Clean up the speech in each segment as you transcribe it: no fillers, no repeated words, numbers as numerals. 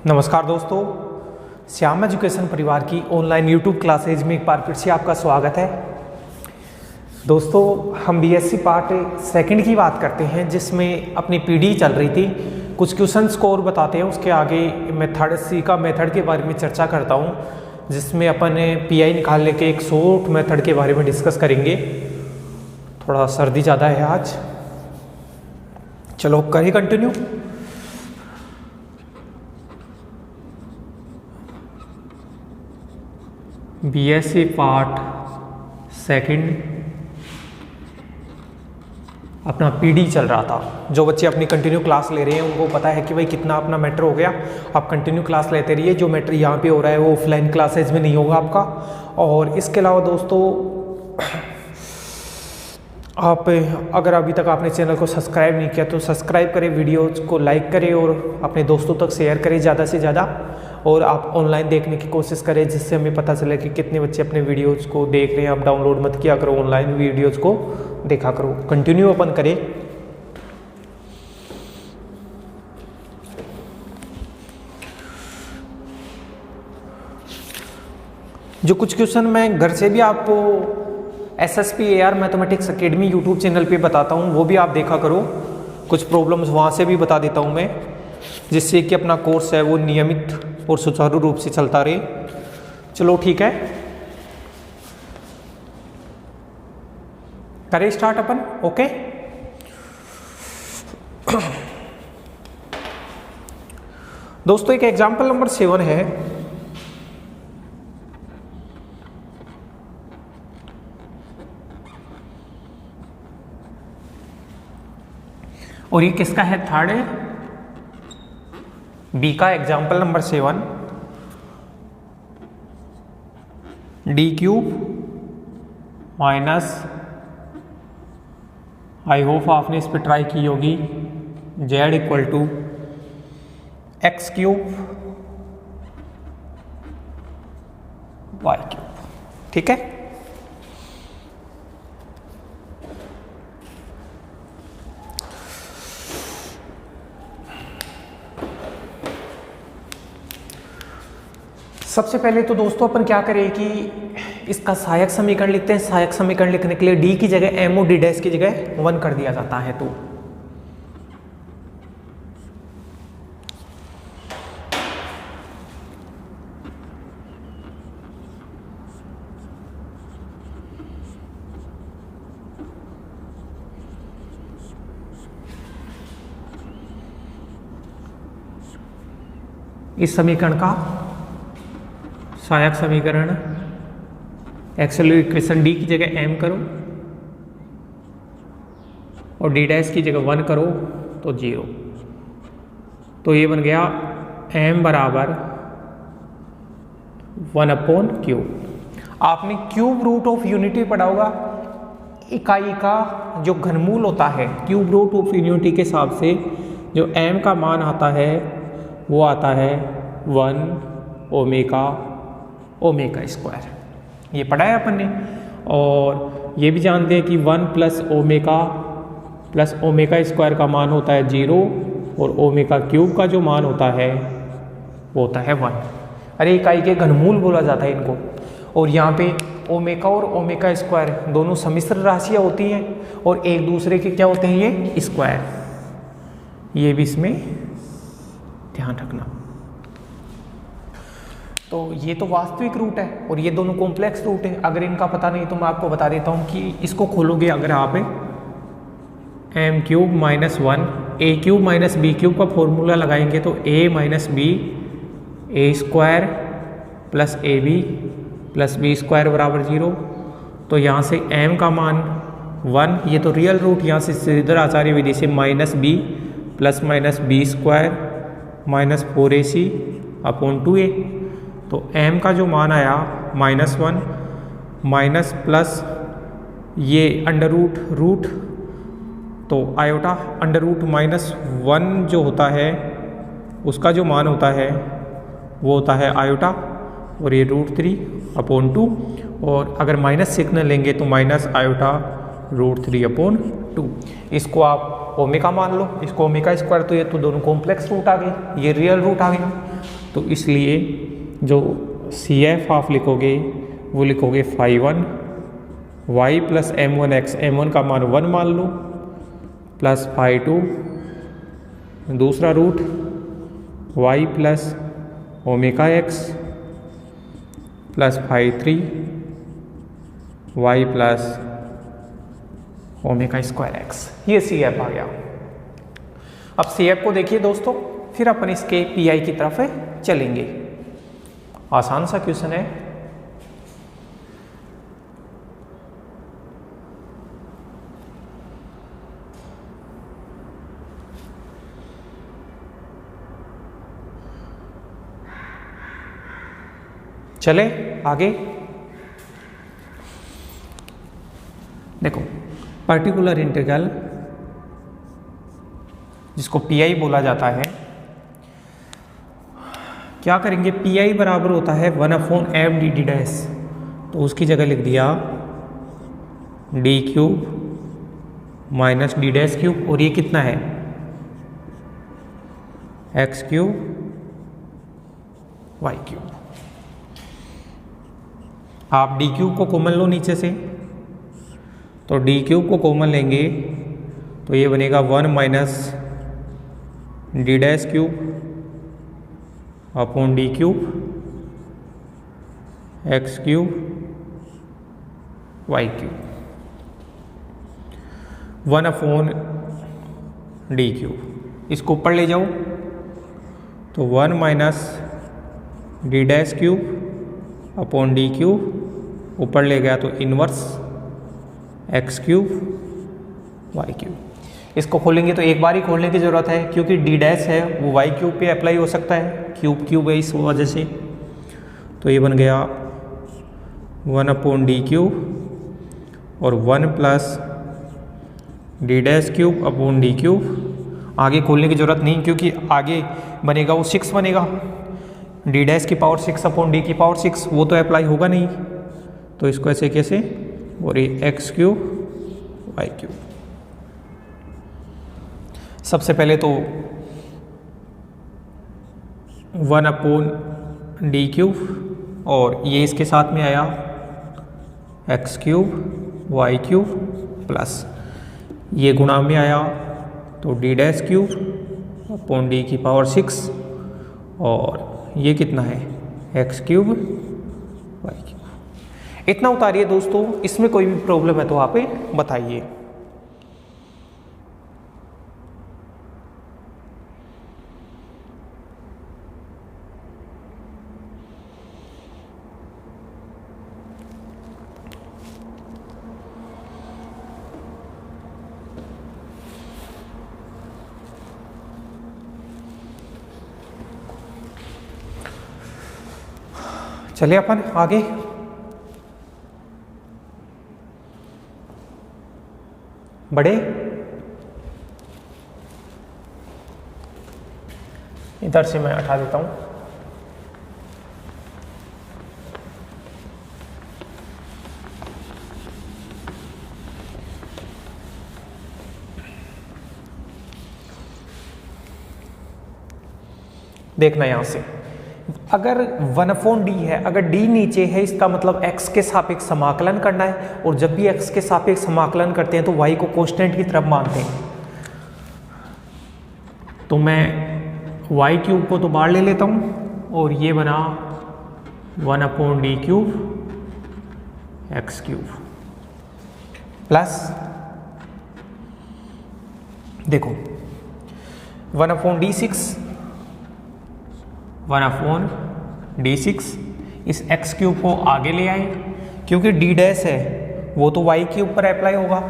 नमस्कार दोस्तों, श्याम एजुकेशन परिवार की ऑनलाइन यूट्यूब क्लासेज में एक बार फिर से आपका स्वागत है। दोस्तों, हम बीएससी पार्ट सेकंड की बात करते हैं जिसमें अपनी पीडी चल रही थी। कुछ क्वेश्चंस को और बताते हैं, उसके आगे मेथड सी का मेथड के बारे में चर्चा करता हूं, जिसमें अपन पीआई निकालने के एक शॉर्ट मेथड के बारे में डिस्कस करेंगे। थोड़ा सर्दी ज़्यादा है आज, चलो करें कंटिन्यू। बीएससी पार्ट सेकंड अपना पीडी चल रहा था। जो बच्चे अपनी कंटिन्यू क्लास ले रहे हैं उनको पता है कि भाई कितना अपना मैटर हो गया। आप कंटिन्यू क्लास लेते रहिए, जो मैटर यहाँ पे हो रहा है वो ऑफलाइन क्लासेज में नहीं होगा आपका। और इसके अलावा दोस्तों, आप अगर अभी तक आपने चैनल को सब्सक्राइब नहीं किया तो सब्सक्राइब करें, वीडियोज़ को लाइक करें और अपने दोस्तों तक शेयर करें ज़्यादा से ज़्यादा। और आप ऑनलाइन देखने की कोशिश करें जिससे हमें पता चले कि कितने बच्चे अपने वीडियोज़ को देख रहे हैं। आप डाउनलोड मत किया करो, ऑनलाइन वीडियोज़ को देखा करो। कंटिन्यू अपन करें। जो कुछ क्वेश्चन मैं घर से भी आपको SSPAR mathematics academy YouTube channel पे बताता हूँ, वो भी आप देखा करो। कुछ प्रॉब्लम्स वहाँ से भी बता देता हूँ मैं, जिससे कि अपना कोर्स है वो नियमित और सुचारू रूप से चलता रहे। चलो ठीक है, करें स्टार्ट अपन। ओके, दोस्तों एक एग्जाम्पल नंबर 7 है। और ये किसका है? थर्ड है बी का example number 7। D cube minus, I hope आपने इस पर ट्राई की होगी, Z equal to X cube Y cube. ठीक है, सबसे पहले तो दोस्तों अपन क्या करें कि इसका सहायक समीकरण लिखते हैं। सहायक समीकरण लिखने के लिए डी की जगह एम और डी डैश की जगह 1 कर दिया जाता है। तो इस समीकरण का सहायक समीकरण एक्चुअली इक्वेशन डी की जगह एम करो और डी डैश की जगह 1 करो तो 0। तो ये बन गया एम बराबर 1/क्यूब। आपने क्यूब रूट ऑफ यूनिटी पढ़ा होगा। इकाई का जो घनमूल होता है, क्यूब रूट ऑफ यूनिटी के हिसाब से जो एम का मान आता है वो आता है 1 ओमेगा स्क्वायर। ये पढ़ा है अपन ने। और ये भी जानते हैं कि 1 प्लस ओमेगा स्क्वायर का मान होता है 0 और ओमेगा क्यूब का जो मान होता है वो होता है 1। अरे इकाई के घनमूल बोला जाता है इनको। और यहाँ पे ओमेगा और ओमेगा स्क्वायर दोनों सम्मिश्र राशियाँ होती हैं और एक दूसरे के क्या होते हैं, ये स्क्वायर। ये भी इसमें ध्यान रखना। तो ये तो वास्तविक रूट है और ये दोनों कॉम्प्लेक्स रूट है। अगर इनका पता नहीं तो मैं आपको बता देता हूँ कि इसको खोलोगे अगर आप M cube minus 1 A cube minus B cube का फॉर्मूला लगाएंगे तो a minus B A square plus A B plus B square बराबर 0। तो यहाँ से m का मान 1, ये तो रियल रूट, यहाँ से श्रीधर आचार्य विधि से minus B plus minus B square minus 4ac upon 2a। तो m का जो मान आया -1 माइनस प्लस ये अंडर रूट तो आयोटा अंडर रूट -1 जो होता है उसका जो मान होता है वो होता है आयोटा और ये √3/2। और अगर माइनस सिग्नल लेंगे तो माइनस आयोटा √3/2। इसको आप ओमेगा मान लो, इसको ओमेगा स्क्वायर, तो ये तो दोनों कॉम्प्लेक्स रूट आ गए, ये रियल रूट आ गया। तो इसलिए जो सी एफ आप लिखोगे वो लिखोगे phi 1 Y plus m1x, m1 का मान 1 मान लो, प्लस फाई 2 दूसरा root y plus omega X plus phi 3 y plus omega square X. ये सी एफ आ गया। अब सी एफ को देखिए दोस्तों, फिर अपन इसके पी आई की तरफ चलेंगे। आसान सा क्वेश्चन है। चले आगे। देखो पर्टिकुलर इंटीग्रल जिसको पी आई बोला जाता है, क्या करेंगे, पी आई बराबर होता है 1/m डी डी डैश, तो उसकी जगह लिख दिया D cube minus D dash cube, और ये कितना है एक्स क्यूब वाई क्यूब। आप डी क्यूब को कॉमन लो नीचे से, तो डी क्यूब को कॉमन लेंगे तो ये बनेगा 1 minus D dash cube upon D cube X cube Y cube 1/डी क्यूब। इसको ऊपर ले जाओ तो 1 minus D dash cube upon D cube, ऊपर ले गया तो inverse X cube Y cube. इसको खोलेंगे तो एक बार ही खोलने की ज़रूरत है, क्योंकि डी डैश है वो वाई क्यूब पे अप्लाई हो सकता है, क्यूब क्यूब है इस वजह से। तो ये बन गया 1/डी क्यूब और 1 plus D dash cube upon D cube. आगे खोलने की ज़रूरत नहीं, क्योंकि आगे बनेगा वो 6 बनेगा, डी डैश की पावर 6 अपॉन डी की पावर 6, वो तो अप्लाई होगा नहीं। तो इसको ऐसे कैसे, और ये एक्स क्यूब वाई क्यूब। सबसे पहले तो 1/डी क्यूब और ये इसके साथ में आया X cube Y cube plus ये गुणा में आया तो D dash cube upon D की पावर 6 और ये कितना है एक्स क्यूब वाई क्यूब। इतना उतारिए दोस्तों, इसमें कोई भी प्रॉब्लम है तो आप बताइए। चलिए अपन आगे। बढ़े, इधर से मैं हटा देता हूं। देखना यहां से, अगर 1/d है, अगर d नीचे है इसका मतलब x के सापेक्ष समाकलन करना है, और जब भी x के सापेक्ष समाकलन करते हैं तो y को कांस्टेंट की तरफ मानते हैं। तो मैं y क्यूब को तो बाहर ले लेता हूं और ये बना 1/d cube x cube plus, देखो 1/d6 इस x क्यूब को आगे ले आए, क्योंकि d डैश है वो तो y क्यूब पर अप्लाई होगा,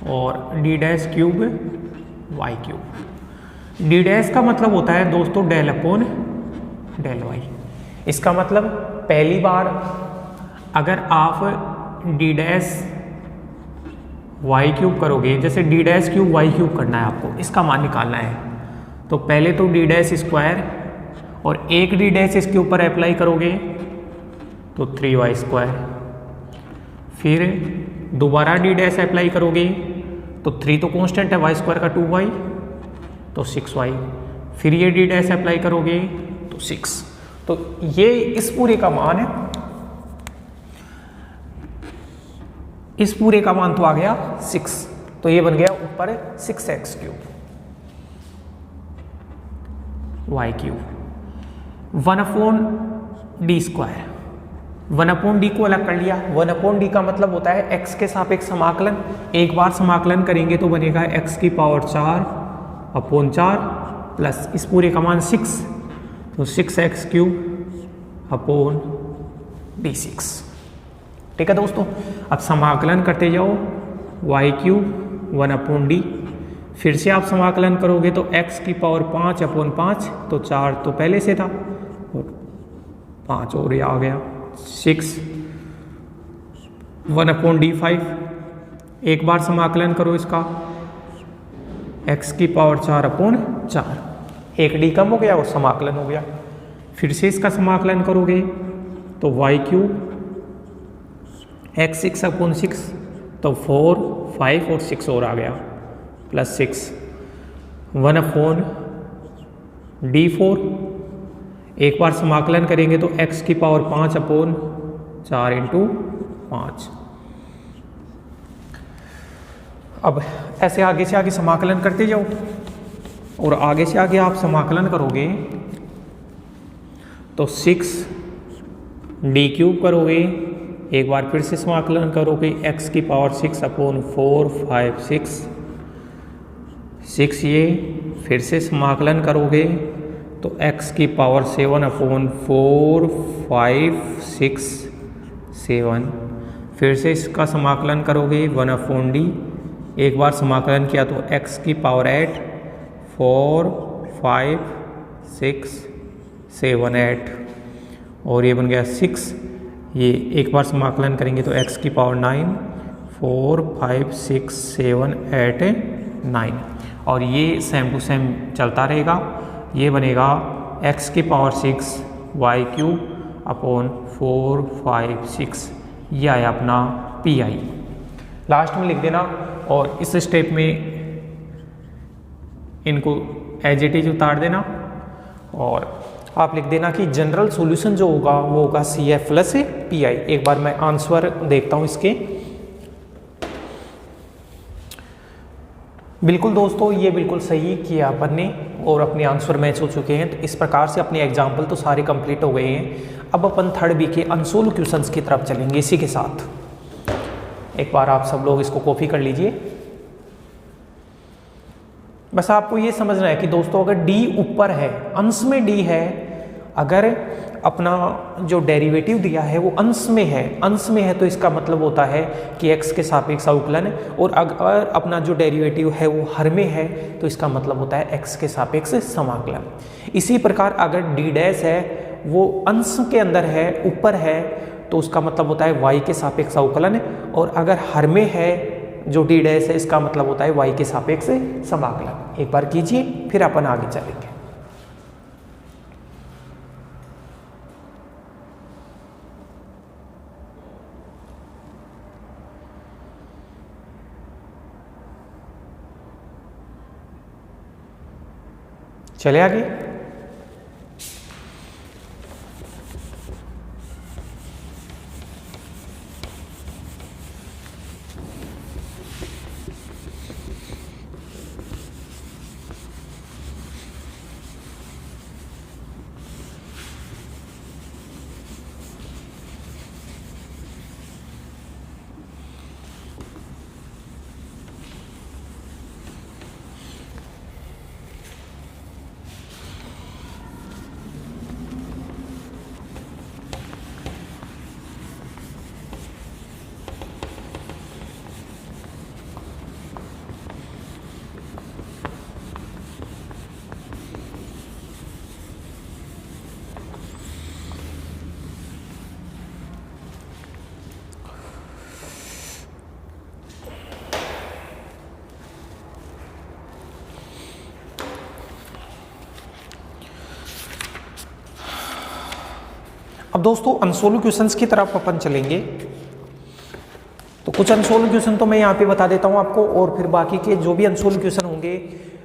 और d dash cube y cube. d dash का मतलब होता है दोस्तों डेल अपॉन डेल y। इसका मतलब पहली बार अगर आप d डैश y क्यूब करोगे, जैसे d dash cube y cube करना है आपको, इसका मान निकालना है, तो पहले तो d डैश स्क्वायर और एक डी डैश इसके ऊपर अप्लाई करोगे तो 3y स्क्वायर, फिर दोबारा डी डैश अप्लाई करोगे तो 3 तो कांस्टेंट है, y स्क्वायर का 2y तो 6y, फिर ये डी डैश अप्लाई करोगे टू 6। तो ये इस पूरे का मान है, इस पूरे का मान तो आ गया 6, तो ये बन गया ऊपर 6x cube Y cube 1/d²। 1/d को अलग कर लिया। 1/d का मतलब होता है x के सापेक्ष समाकलन। एक बार समाकलन करेंगे तो बनेगा x की पावर 4/4 प्लस इस पूरे का मान 6, तो 6x क्यूब अपॉन d6। ठीक है दोस्तों, अब समाकलन करते जाओ y क्यूब 1/d, फिर से आप समाकलन करोगे तो x की पावर 5/5, तो 4 तो पहले से था और 5 और ये आ गया 6 1/d5। एक बार समाकलन करो इसका, x की पावर 4/4, एक d कम हो गया और समाकलन हो गया। फिर से इसका समाकलन करोगे तो y क्यूब x 6/6, तो 4 5 और 6 और आ गया प्लस 6 1/d4। एक बार समाकलन करेंगे तो x की पावर 5/4 × 5। अब ऐसे आगे से आगे समाकलन करते जाओ और आगे से आगे आप समाकलन करोगे तो 6d³ करोगे। एक बार फिर से समाकलन करोगे x की पावर 6/4 5 6 ये फिर से समाकलन करोगे तो x की पावर 7/4 5 6 7। फिर से इसका समाकलन करोगे 1/d। एक बार समाकलन किया तो x की पावर 8 4 5 6 7 8 और ये बन गया 6। ये एक बार समाकलन करेंगे तो x की पावर 9 4 5 6 7 8 9 और ये सेम टू सेम चलता रहेगा। ये बनेगा x की पावर 6 y क्यूब अपॉन 4 5 6। ये आया अपना PI। लास्ट में लिख देना और इस स्टेप में इनको एज इट इज उतार देना और आप लिख देना कि जनरल सॉल्यूशन जो होगा वो होगा CF प्लस PI। एक बार मैं आंसर देखता हूं इसके। बिल्कुल दोस्तों, ये बिल्कुल सही किया अपन ने और अपने आंसर मैच हो चुके हैं। तो इस प्रकार से अपने एग्जाम्पल तो सारे कंप्लीट हो गए हैं। अब अपन थर्ड बी के अनसोल्व क्वेश्चंस की तरफ चलेंगे। इसी के साथ एक बार आप सब लोग इसको कॉपी कर लीजिए। बस आपको ये समझना है कि दोस्तों अगर d ऊपर है, अंश में d है, अगर अपना जो डेरिवेटिव दिया है वो अंश में है, अंश में है तो इसका मतलब होता है कि x के सापेक्ष अवकलन, और अगर अपना जो डेरिवेटिव है वो हर में है तो इसका मतलब होता है x के सापेक्ष समाकलन। इसी प्रकार अगर d डैश है वो अंश के अंदर है, ऊपर है, तो उसका मतलब होता है y के सापेक्ष अवकलन, और अगर हर में है जो d डैश है इसका मतलब होता है y के सापेक्ष समाकलन। एक बार कीजिए फिर अपन आगे चलेंगे। चले आगे। अब दोस्तों अनसोल्व क्वेश्चंस की तरफ अपन चलेंगे। तो कुछ अनसोल्व क्वेश्चन तो मैं यहाँ पे बता देता हूँ आपको, और फिर बाकी के जो भी अनसोल्व क्वेश्चन होंगे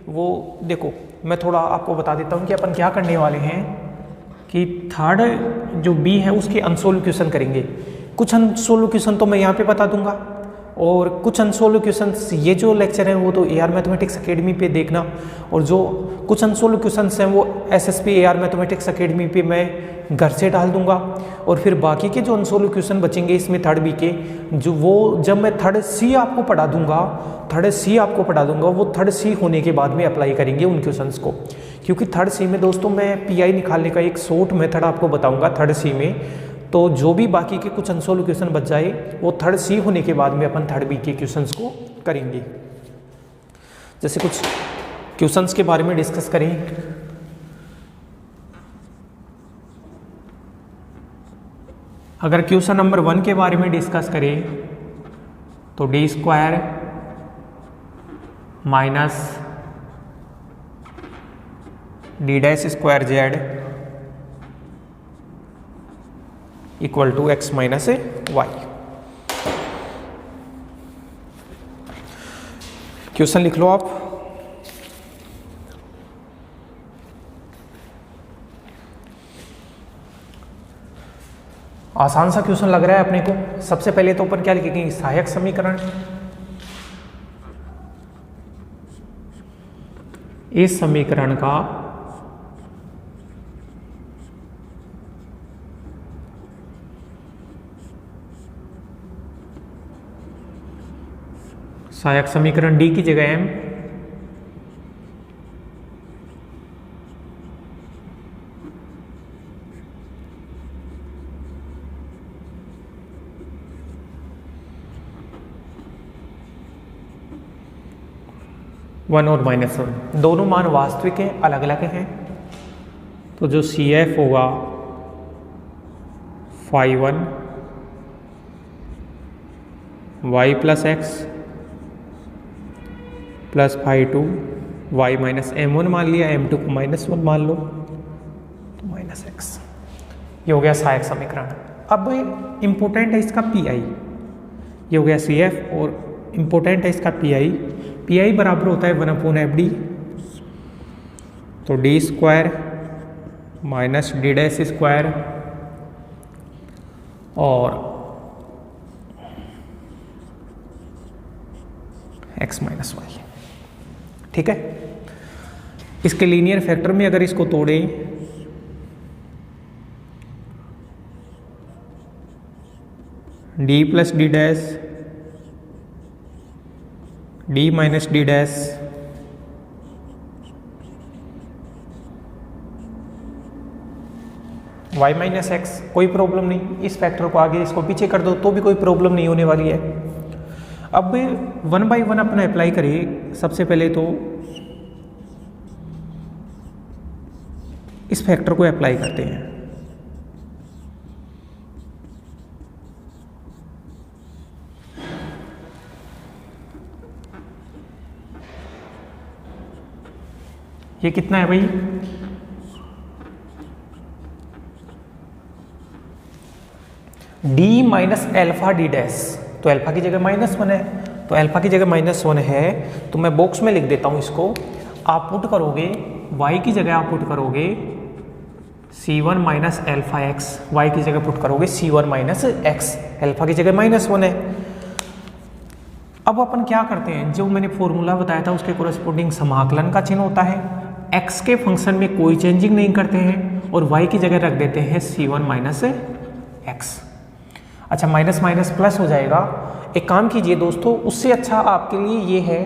वो देखो मैं थोड़ा आपको बता देता हूँ कि अपन क्या करने वाले हैं। कि थर्ड जो बी है उसके अनसोल्व क्वेश्चन करेंगे। कुछ अनसोल्व क्वेश्चन तो मैं यहाँ पे बता दूंगा, और कुछ अनसोल्व क्वेश्चन ये जो लेक्चर है वो तो AR मैथमेटिक्स एकेडमी पे देखना, और जो कुछ अनसोल्व क्वेश्चन हैं वो SSP AR मैथमेटिक्स एकेडमी पे मैं घर से डाल दूंगा। और फिर बाकी के जो अनसोल्व क्वेश्चन बचेंगे इसमें थर्ड बी के, जो वो जब मैं थर्ड सी आपको पढ़ा दूंगा, वो थर्ड सी होने के बाद में अप्लाई करेंगे उन क्वेश्चंस को। क्योंकि थर्ड सी में दोस्तों मैं PI निकालने का एक शॉर्ट मेथड आपको बताऊंगा थर्ड सी में, तो जो भी बाकी के कुछ अनसोल्व क्वेश्चन बच जाए वो थर्ड सी होने के बाद में अपन थर्ड बी के क्वेश्चंस को करेंगे। जैसे कुछ क्वेश्चंस के बारे में डिस्कस करें। अगर क्वेश्चन नंबर 1 के बारे में डिस्कस करें तो d² minus d² equal to x minus Y. Question लिख लो आप। आसान सा क्वेश्चन लग रहा है अपने को। सबसे पहले तो अपन क्या लिखेंगे, सहायक समीकरण। इस समीकरण का सहायक समीकरण D की जगह M, वन और -1 दोनों मान वास्तविक हैं, अलग अलग हैं। तो जो CF होगा φ1 y plus X plus φ2 y minus m1 मान लिया, m2 को -1 मान लो तो -x। ये हो गया सहायक समीकरण। अब इम्पोर्टेंट है इसका PI, ये हो गया CF, और इम्पोर्टेंट है इसका PI बराबर होता है 1/FD। तो d² माइनस d² और x माइनस वाई। ठीक है, इसके लीनियर फैक्टर में अगर इसको तोड़ें d plus d dash d minus d dash y minus x, कोई प्रॉब्लम नहीं। इस फैक्टर को आगे इसको पीछे कर दो तो भी कोई प्रॉब्लम नहीं होने वाली है। अब 1 बाई 1 अपना अप्लाई करिए। सबसे पहले तो इस फैक्टर को अप्लाई करते हैं। ये कितना है भाई, d minus alpha d dash. तो अल्फा की जगह -1 है, तो अल्फा की जगह -1 है तो मैं बॉक्स में लिख देता हूं इसको। आप पुट करोगे y की जगह आप पुट करोगे c1 minus alpha x, Y की जगह पुट करोगे c1 माइनस एक्स, अल्फा की जगह -1 है। अब अपन क्या करते हैं, जो मैंने फॉर्मूला बताया था उसके कोरेस्पोंडिंग समाकलन का चिन्ह होता है। x के फंक्शन में कोई चेंजिंग नहीं करते हैं और y की जगह रख देते हैं c1 माइनस एक्स। अच्छा, माइनस माइनस प्लस हो जाएगा। एक काम कीजिए दोस्तों, उससे अच्छा आपके लिए ये है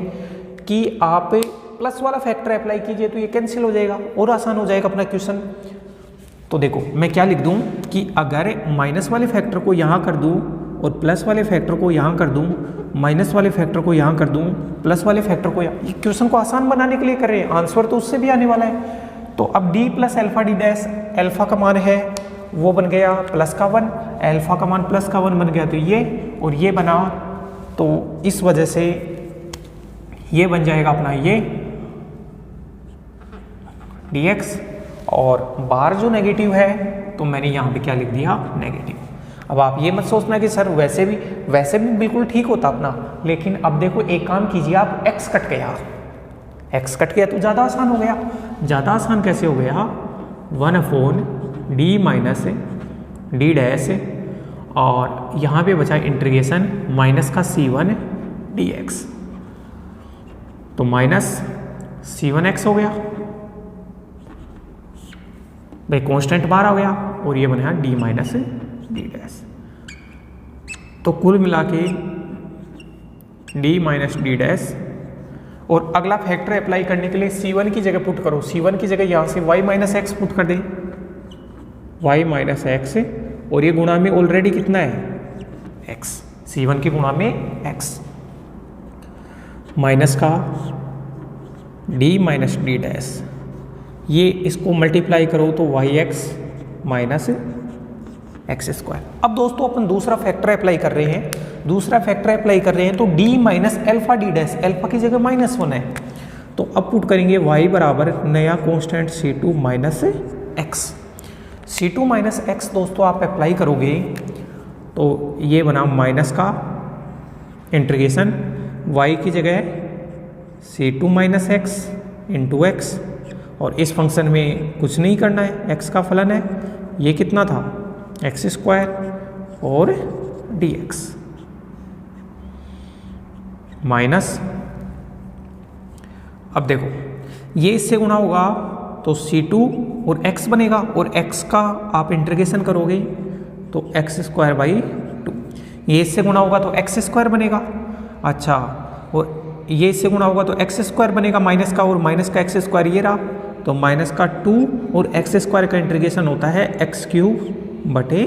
कि आप प्लस वाला फैक्टर अप्लाई कीजिए तो ये कैंसिल हो जाएगा और आसान हो जाएगा अपना क्वेश्चन। तो देखो मैं क्या लिख दूं कि अगर माइनस वाले फैक्टर को यहाँ कर दूं और प्लस वाले फैक्टर को यहाँ कर दूं, माइनस वाले फैक्टर को यहाँ कर दूं, प्लस वाले फैक्टर को यहाँ, ये क्वेश्चन को आसान बनाने के लिए कर रहे हैं, आंसर तो उससे भी आने वाला है। तो अब d plus alpha d dash, alpha का मान है वो बन गया +1, एल्फा का मान +1 बन गया तो ये और ये बना, तो इस वजह से ये बन जाएगा अपना ये dx, और बाहर जो नेगेटिव है तो मैंने यहाँ पे क्या लिख दिया, नेगेटिव। अब आप ये मत सोचना कि सर वैसे भी बिल्कुल ठीक होता अपना, लेकिन अब देखो एक काम कीजिए आप, x कट गया तो ज़्यादा आसान हो गया। ज़्यादा आसान कैसे हो गया, 1/√x D minus D dash और यहाँ पे बचा इंटीग्रेशन माइनस का C1 dx, तो माइनस C1x हो गया भाई, कांस्टेंट बाहर आ गया और ये बना डी माइनस डी डैश। तो कुल मिला के डी माइनस डी डैश, और अगला फैक्टर अप्लाई करने के लिए C1 की जगह पुट करो, C1 की जगह यहाँ से y माइनस एक्स पुट कर दे, y माइनस एक्स, और ये गुणा में ऑलरेडी कितना है x, C1 की गुणा में x, माइनस का d माइनस डी डैश, ये इसको मल्टीप्लाई करो तो yx माइनस एक्स स्क्वायर। अब दोस्तों अपन दूसरा फैक्टर अप्लाई कर रहे हैं, तो d minus alpha D dash, alpha की जगह -1 है, तो अब पुट करेंगे y बराबर नया constant C2 minus x. C2 minus x दोस्तों आप अप्लाई करोगे तो ये बना माइनस का इंटीग्रेशन y की जगह C2 minus x into x, और इस फंक्शन में कुछ नहीं करना है, x का फलन है, ये कितना था एक्स स्क्वायर और dx माइनस, अब देखो ये इससे गुणा होगा तो C2 और x बनेगा, और x का आप इंटीग्रेशन करोगे तो एक्स स्क्वायर बाई 2, ये इससे गुणा होगा तो एक्स स्क्वायर बनेगा, अच्छा, और ये इससे गुणा होगा तो एक्स स्क्वायर बनेगा माइनस का, और माइनस का एक्स स्क्वायर ये रहा, तो माइनस का 2 और एक्स स्क्वायर का इंटीग्रेशन होता है एक्स क्यूब बटे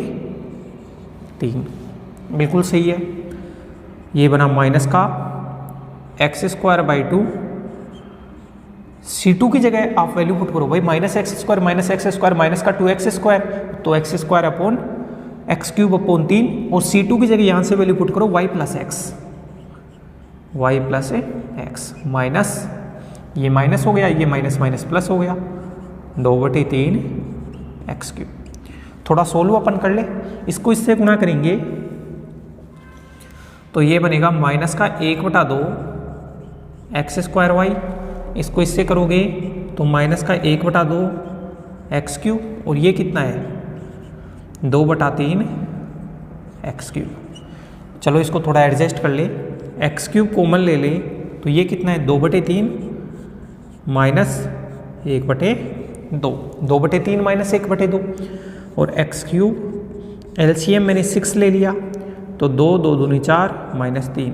3, बिल्कुल सही है। ये बना माइनस का एक्स स्क्वायर बाई 2, C2 की जगह आप वैल्यू पुट करो भाई, माइनस एक्स स्क्वायर माइनस का 2x स्क्वायर, तो x square upon x cube upon 3, और C2 की जगह यहाँ से वैल्यू पुट करो y प्लस एक्स, माइनस ये माइनस हो गया, ये माइनस माइनस प्लस हो गया, 2/3 एक्स क्यूब। थोड़ा सोल्व अपन कर ले, इसको इससे गुणा करेंगे तो ये बनेगा माइनस का 1/2 एक्स स्क्वायर वाई, इसको इससे करोगे तो माइनस का 1/2 एक्स क्यूब, और ये कितना है 2/3 एक्स क्यूब। चलो इसको थोड़ा एडजस्ट कर ले, एक्स क्यूब कॉमन ले ले तो ये कितना है 2/3 माइनस 1/2, 2/3 माइनस 1/2, और एक्स क्यूब एलसीएम मैंने 6 ले लिया तो 2 2 दूनी 4 माइनस 3,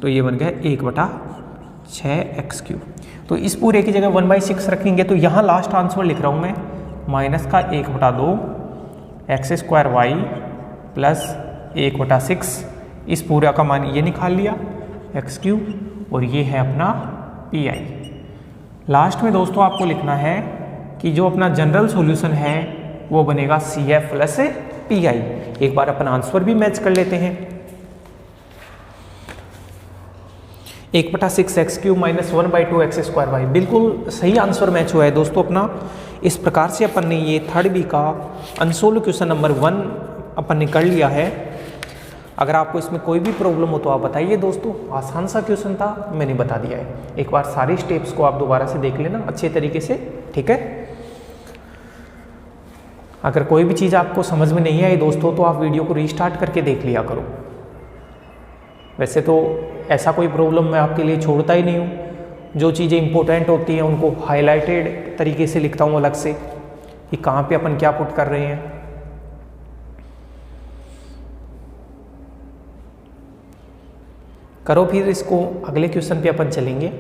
तो ये बन गया 1/6 एक्स क्यूब। तो इस पूरे की जगह 1/6 रखेंगे तो यहाँ लास्ट आंसर लिख रहा हूँ मैं, माइनस का 1/2 एक्स स्क्वायर वाई प्लस 1/6, इस पूरा का मान ये निकाल लिया एक्स क्यूब, और ये है अपना पी आई। लास्ट में दोस्तों आपको लिखना है कि जो अपना जनरल सॉल्यूशन है वो बनेगा CF प्लस पी आई। एक बार अपन आंसर भी मैच कर लेते हैं, 1/6 X cube minus 1/2 X square Y, बिल्कुल सही आंसर मैच हुआ है दोस्तों अपना। इस प्रकार से अपन ने ये थर्ड बी का अनसोल्व क्वेश्चन नंबर 1 अपन ने कर लिया है। अगर आपको इसमें कोई भी प्रॉब्लम हो तो आप बताइए दोस्तों, आसान सा क्वेश्चन था, मैंने बता दिया है। एक बार सारी स्टेप्स को आप दोबारा से देख लेना अच्छे तरीके से, ठीक है। अगर कोई भी चीज़ आपको समझ में नहीं आई दोस्तों तो आप वीडियो को रीस्टार्ट करके देख लिया करो। वैसे तो ऐसा कोई प्रॉब्लम मैं आपके लिए छोड़ता ही नहीं हूँ, जो चीज़ें इंपॉर्टेंट होती हैं उनको हाईलाइटेड तरीके से लिखता हूँ अलग से कि कहाँ पे अपन क्या पुट कर रहे हैं। करो फिर इसको, अगले क्वेश्चन पे अपन चलेंगे।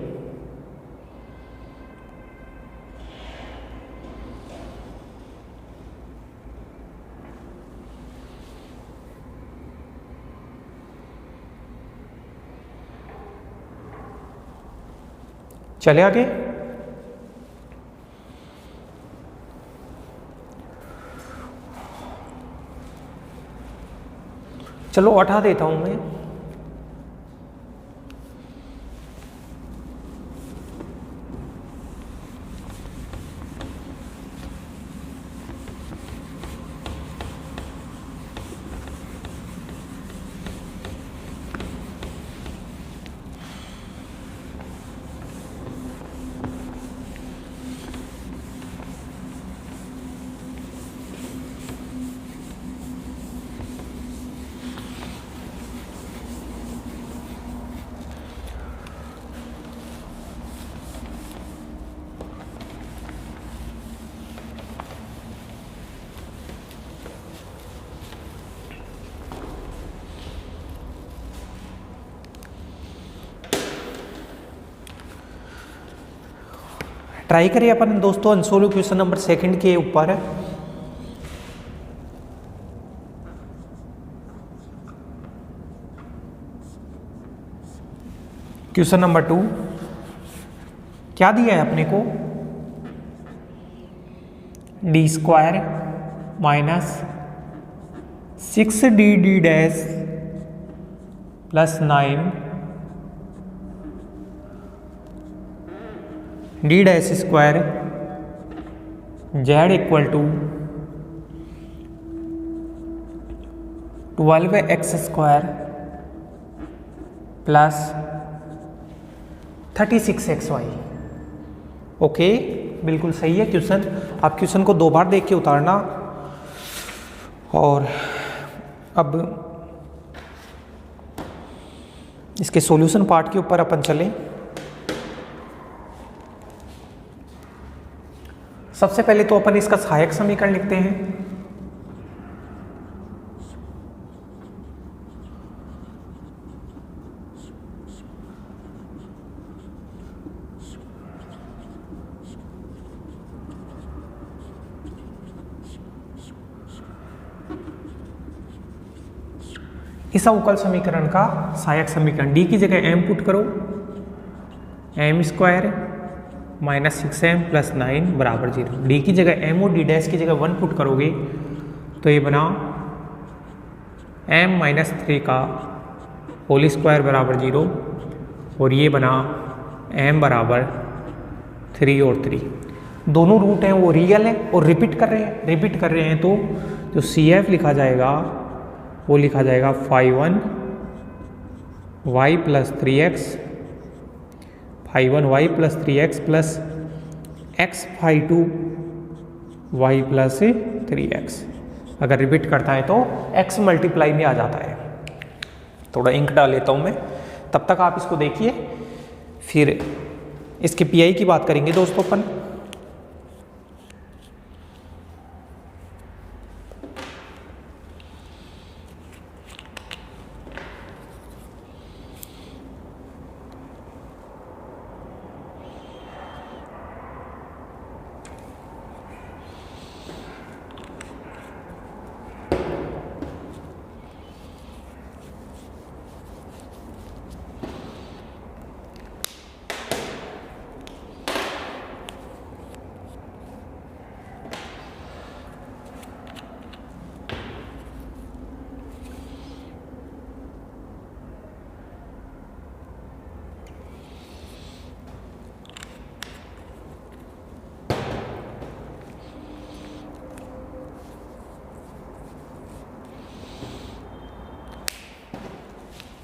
चले आगे। चलो हटा देता हूं मैं। ट्राई करिए अपन दोस्तों अनसोल्व क्वेश्चन नंबर 2 के ऊपर। क्वेश्चन नंबर 2 क्या दिया है अपने को, D square minus 6dd dash plus 9 D dash square Z equal to 12x square plus 36xy। Okay, बिल्कुल सही है क्वेश्चन। आप क्वेश्चन को 2 बार देख के उतारना। और अब इसके सॉल्यूशन पार्ट के ऊपर अपन चलें। सबसे पहले तो अपन इसका सहायक समीकरण लिखते हैं। इस अवकल समीकरण का सहायक समीकरण, डी की जगह m पुट करो, m square minus 6m plus 9 बराबर 0। डी की जगह m और डी डैश की जगह 1 पुट करोगे तो ये बना m माइनस 3 का होल स्क्वायर बराबर 0 और ये बना m बराबर 3 और 3। दोनों रूट हैं वो रियल है और रिपीट कर रहे हैं तो जो CF लिखा जाएगा वो लिखा जाएगा 5 1y plus 3x 5 1y plus 3x plus x 5 2 y plus 3x। अगर रिपीट करता है तो x मल्टीप्लाई में आ जाता है। थोड़ा इंक डाल लेता हूँ मैं, तब तक आप इसको देखिए, फिर इसके PI की बात करेंगे दोस्तों अपन।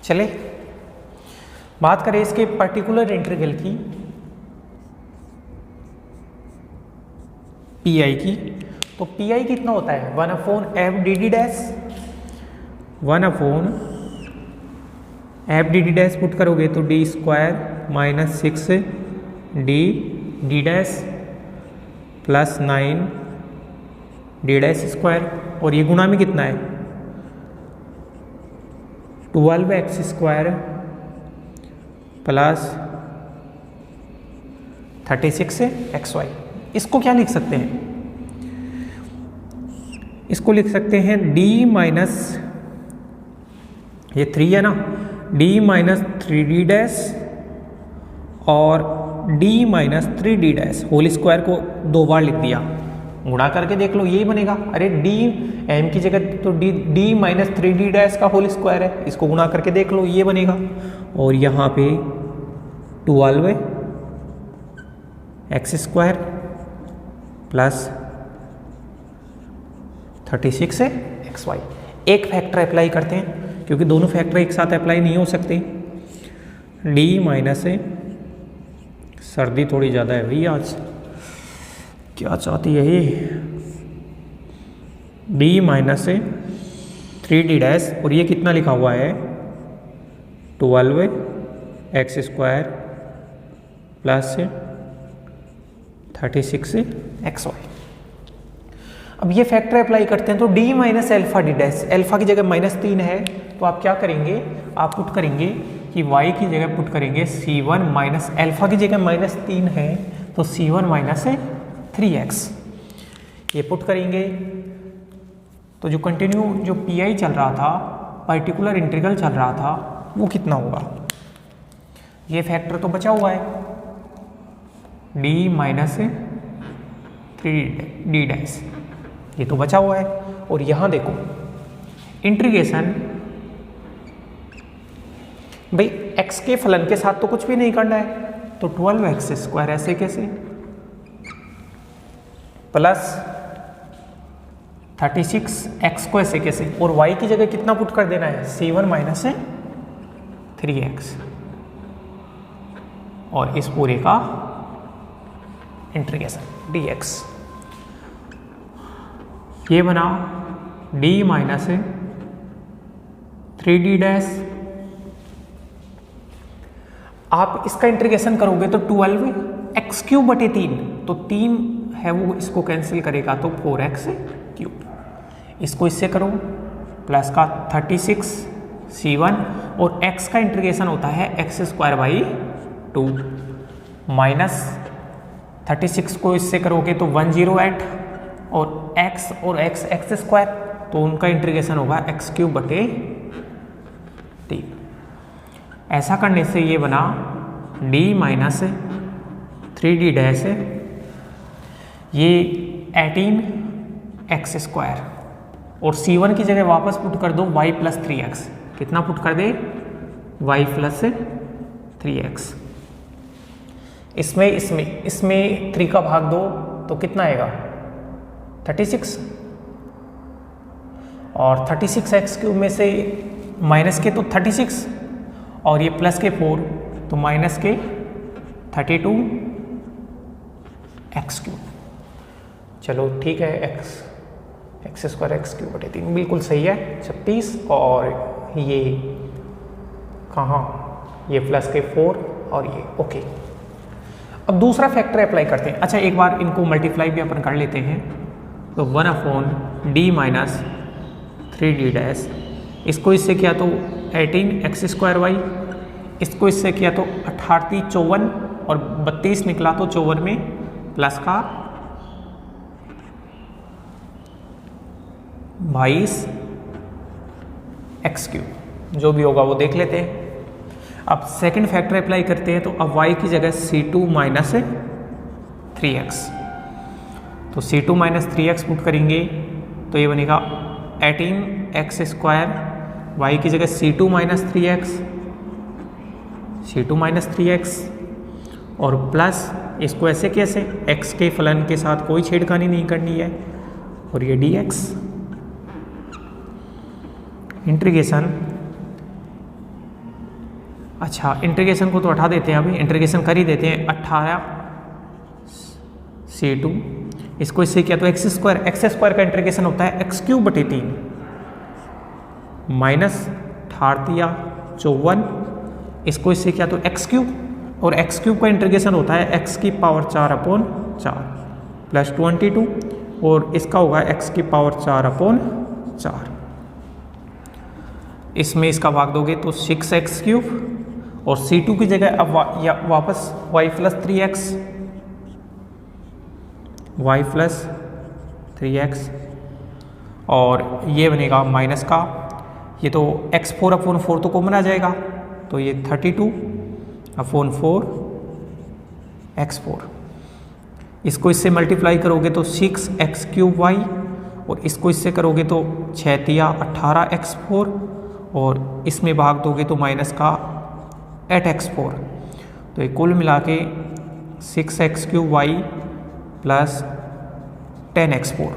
चले बात करें इसके पर्टिकुलर इंटीग्रल की, PI की। तो PI कितना होता है 1/f dd dash, 1/f dd dash put करोगे तो D square minus 6d dash plus 9 D dash square और ये गुणा में कितना है 12x स्क्वायर प्लस 36xy। इसको क्या लिख सकते हैं, इसको लिख सकते हैं d माइनस, ये 3 है ना, d माइनस 3d डैश और d minus 3d dash whole square को 2 बार लिख दिया। गुणा करके देख लो यही बनेगा। अरे d m की जगह तो d माइनस 3d डैश का होल स्क्वायर है, इसको गुणा करके देख लो ये बनेगा। और यहाँ पे 12x स्क्वायर प्लस 36xy। एक फैक्टर अप्लाई करते हैं क्योंकि दोनों फैक्टर एक साथ अप्लाई नहीं हो सकते। d माइनस, सर्दी थोड़ी ज़्यादा है भाई आज, क्या चाहती है ये, d माइनस 3d डैश और ये कितना लिखा हुआ है 12x स्क्वायर प्लस 36xy। अब ये फैक्टर अप्लाई करते हैं तो d minus alpha D dash, alpha की जगह -3 है तो आप क्या करेंगे, आप पुट करेंगे कि y की जगह पुट करेंगे c1 माइनस एल्फा की जगह -3 है तो तो C1 माइनस 3x ये पुट करेंगे तो जो कंटिन्यू जो PI चल रहा था, पर्टिकुलर इंटीग्रल चल रहा था, वो कितना होगा। ये फैक्टर तो बचा हुआ है d माइनस 3d डैश, ये तो बचा हुआ है। और यहाँ देखो इंटीग्रेशन, भाई x के फलन के साथ तो कुछ भी नहीं करना है, तो 12x² ऐसे कैसे प्लस 36x को ऐसे कैसे, और y की जगह कितना पुट कर देना है, C1 माइनस 3x, और इस पूरे का इंटीग्रेशन dx। ये बना d माइनस 3d डैश। आप इसका इंटीग्रेशन करोगे तो 12x³ बटे 3, तो 3 है वो इसको कैंसिल करेगा तो 4x³। इसको इससे करो प्लस का 36 C1, और x का इंटीग्रेशन होता है x²/2 माइनस 36 को इससे करोगे तो 108, और x और x x², तो उनका इंटीग्रेशन होगा x³ बटे 3। ऐसा करने से ये बना d माइनस 3d डैश, ये 18x², और C1 की जगह वापस पुट कर दो y प्लस 3x। कितना पुट कर दे, y प्लस 3x। इसमें 3 का भाग दो तो कितना आएगा 36, और 36x³ में से माइनस के तो 36, और ये प्लस के 4 तो माइनस के 32x³। चलो ठीक है, x² x³ बटे 3 बिल्कुल सही है 36, और ये कहाँ, ये प्लस के 4 और ये ओके। अब दूसरा फैक्टर अप्लाई करते हैं। अच्छा एक बार इनको मल्टीप्लाई भी अपन कर लेते हैं, तो 1/d माइनस 3d डैश, इसको इससे किया तो 18x²y, इसको इससे किया तो 18 54, और 32 निकला तो 54 में प्लस का 22x³, जो भी होगा वो देख लेते हैं। अब सेकंड फैक्टर अप्लाई करते हैं, तो अब y की जगह C2 माइनस 3x, तो C2 माइनस 3x पुट करेंगे तो ये बनेगा 18x², y की जगह C2 माइनस 3x, और प्लस इसको ऐसे कैसे, x के फलन के साथ कोई छेड़खानी नहीं करनी है, और ये dx। इंटीग्रेशन, अच्छा इंटीग्रेशन को तो हटा देते हैं, अभी इंटीग्रेशन कर ही देते हैं। 18c2, इसको इससे किया तो x² का इंटीग्रेशन होता है x³ बटे 3 माइनस 18 54, इसको इससे किया तो x³ और x³ का इंटीग्रेशन होता है x⁴/4 प्लस 22, और इसका होगा x⁴/4। इसमें इसका भाग दोगे तो 6x³, और C2 की जगह अब वापस y प्लस 3x, और ये बनेगा माइनस का, ये तो x⁴/4 तो कॉमन आ जाएगा, तो ये 32/4x4। इसको इससे मल्टीप्लाई करोगे तो 6x³ और इसको इससे करोगे तो 6×18x4, और इसमें भाग दोगे तो माइनस का 8x4, तो ये कुल मिला के 6x³ प्लस 10x4।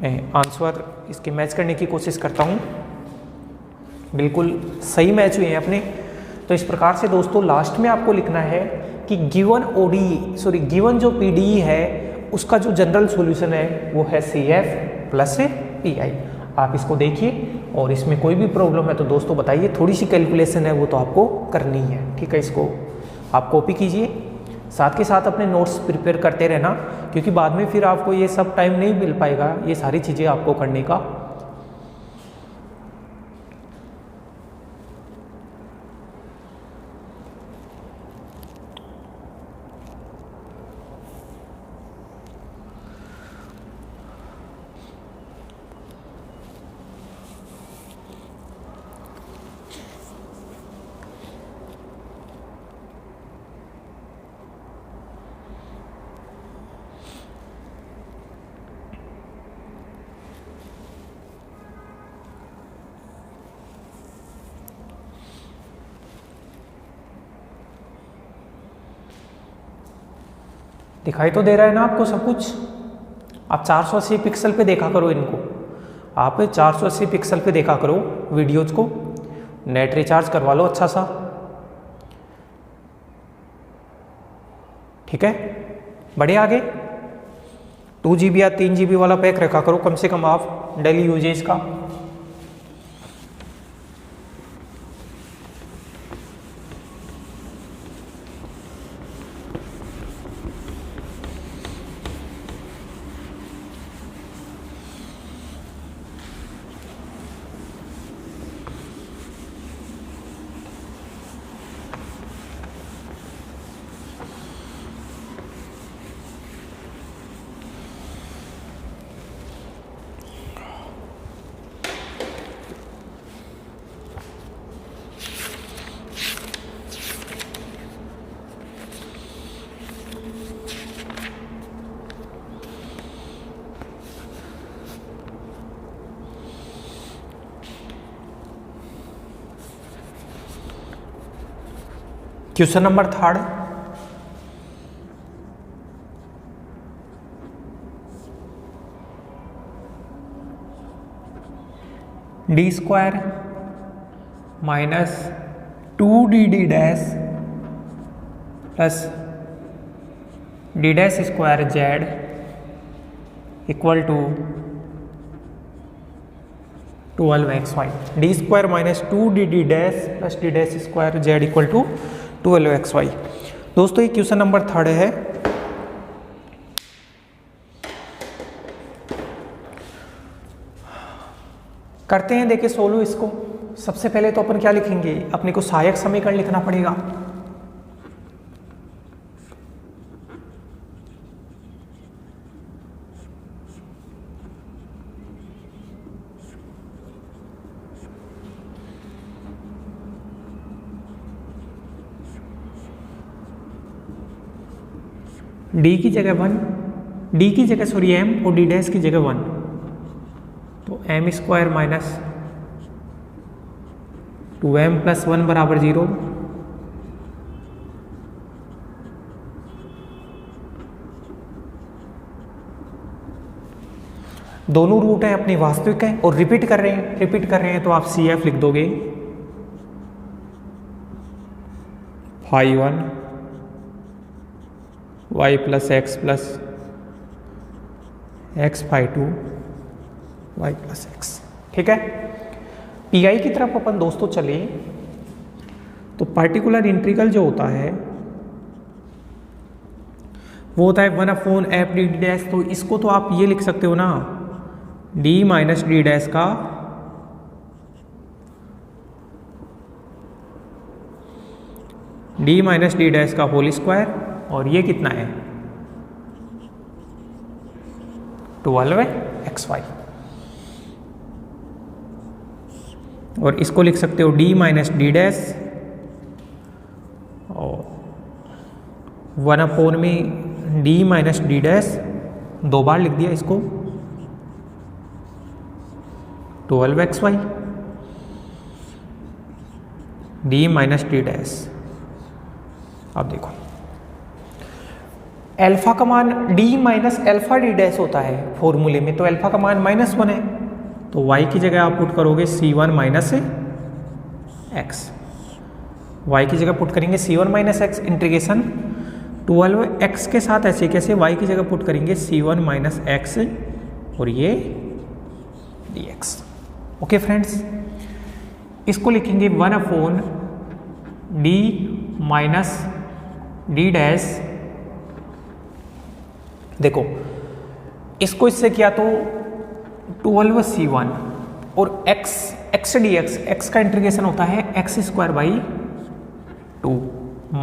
मैं आंसर इसके मैच करने की कोशिश करता हूँ, बिल्कुल सही मैच हुए हैं अपने। तो इस प्रकार से दोस्तों लास्ट में आपको लिखना है कि गिवन जो PDE है उसका जो जनरल सॉल्यूशन है वो है CF प्लस PI। आप इसको देखिए, और इसमें कोई भी प्रॉब्लम है तो दोस्तों बताइए, थोड़ी सी कैलकुलेशन है वो तो आपको करनी है, ठीक है। इसको आप कॉपी कीजिए, साथ के साथ अपने नोट्स प्रिपेयर करते रहना, क्योंकि बाद में फिर आपको ये सब टाइम नहीं मिल पाएगा ये सारी चीज़ें आपको करने का। दिखाई तो दे रहा है ना आपको सब कुछ। आप 480 पिक्सल पे देखा करो इनको, आप 480 पिक्सल पे देखा करो वीडियोज को। नेट रिचार्ज करवा लो अच्छा सा, ठीक है। बढ़े आगे, 2 GB या 3 GB वाला पैक रखा करो कम से कम आप डेली यूजेज का। Question number 3, D square minus 2dd dash plus D dash square Z equal to 12xy। D square minus 2dd dash plus D dash square Z equal to 12xy। दोस्तों ये question number 3 है। करते हैं, देखिए solve इसको। सबसे पहले तो अपन क्या लिखेंगे, अपने को सहायक समीकरण लिखना पड़ेगा। डी की जगह 1, डी की जगह सॉरी एम और डी डैश की जगह 1, तो M square minus 2m plus 1 बराबर 0। दोनों रूट हैं अपनी वास्तविक हैं और रिपीट कर रहे हैं तो आप CF लिख दोगे phi 1 y plus X plus X phi 2 y plus X, ठीक है। PI की तरफ अपन दोस्तों चले तो पार्टिकुलर इंटीग्रल जो होता है वो होता है 1/f डी डैश। तो इसको तो आप ये लिख सकते हो ना, d माइनस डी डैश का d माइनस डी डैश का होल स्क्वायर, और ये कितना है 12xy। और इसको लिख सकते हो d माइनस डी डैश और 1/, में d माइनस डी डैश 2 बार लिख दिया इसको 12xy d minus D dash. अब देखो अल्फा का मान d minus alpha D dash होता है फॉर्मूले में, तो अल्फा का मान -1 है, तो y की जगह आप पुट करोगे c1 माइनस एक्स। y की जगह पुट करेंगे c1 minus x, integration 12x के साथ ऐसे कैसे y की जगह पुट करेंगे c1 माइनस एक्स और ये dx। ओके फ्रेंड्स, इसको लिखेंगे 1/d माइनस डी डैश। देखो इसको इससे किया तो 12c1 और x dx, x का इंटीग्रेशन होता है x स्क्वायर बाई 2